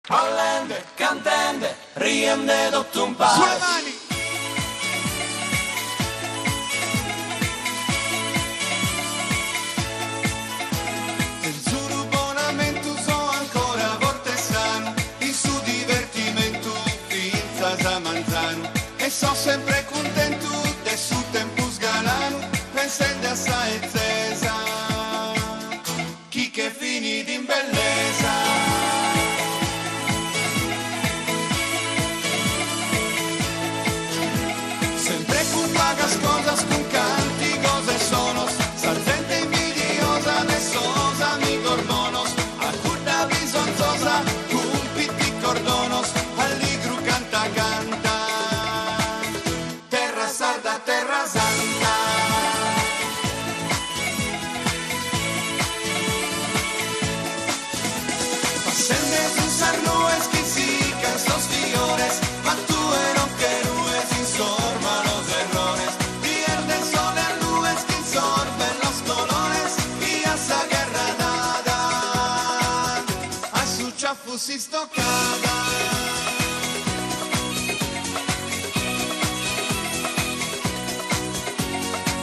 Ballende, cantende, riende tutto un paio. Sulle mani! Il suo abbonamento so ancora a volte sano, il suo divertimento finza da manzano. E so sempre contento del suo tempo sgalano, pensando assai zesa, chi che finì in bellezza. Sempre con vagas cosas, con canti cose sonos, sa gente invidiosa, nesosa, mi cordonos, a curda bisonzosa, un pitti cordonos, alligru canta canta, terra sarda, terra santa. Passende su sarnues que sican estos fiores, ma tu no querúes insorma los errores, pierden sol en nubes que insorben los colores, y a esa guerra nada, a su chafu si stocada.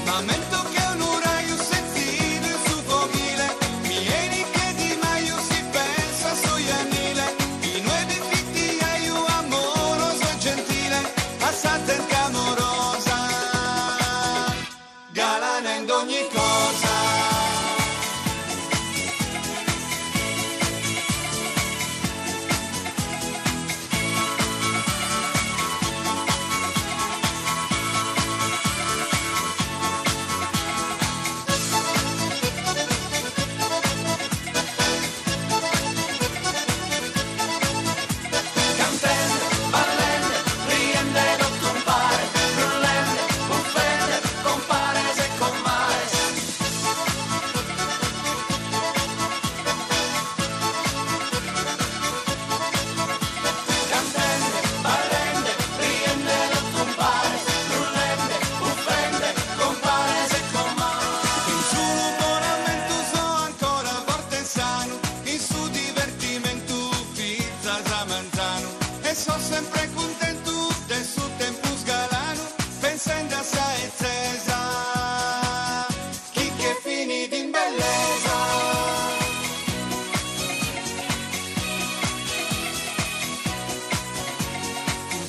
Momento che un'ora io sentito il suo fuochile, vieni che di maio si pensa sui anile, i nuovi fitti e io amoroso e gentile, assate in amorosa, galana in ogni cosa. Cantende, ballende, riende tutto un paio. Brullende, buffende, compares e commares. Cantende, ballende, riende tutto un paio. Brullende, buffende, compares e commares. Il suo abbonamento so ancora forte e sano, il suo divertimento pizza da manzano, e so sempre contento del suo tempo sgalano, pensando assai zesa, chi che finì in bellezza.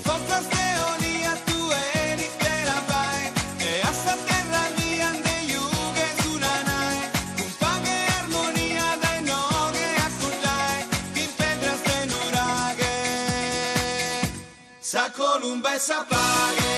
Forza steonia tu eri che la vai, e a sta terra mia de yuge sunanai, un paghe armonia dai noghe a cullai, in pedras de nuraghe, sa columba e sa paghe.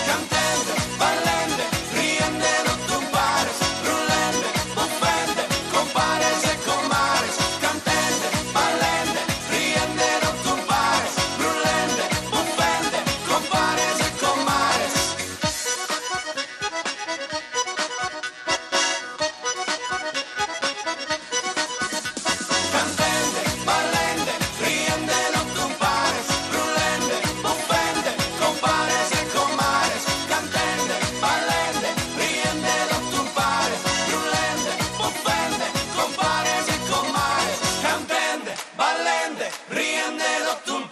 Cantende, ballende, riende tutto un paio. Brullende, buffende, compares e commares. Cantende, ballende, riende tutto un paio. Brullende, buffende, compares e commares. Cantende, ballende, riende tutto un paio. Brullende, buffende, compares e commares. Cantende, ballende, riende tutto un paio. Brullende, buffende, compares e commares. Cantende, ballende, riende tutto un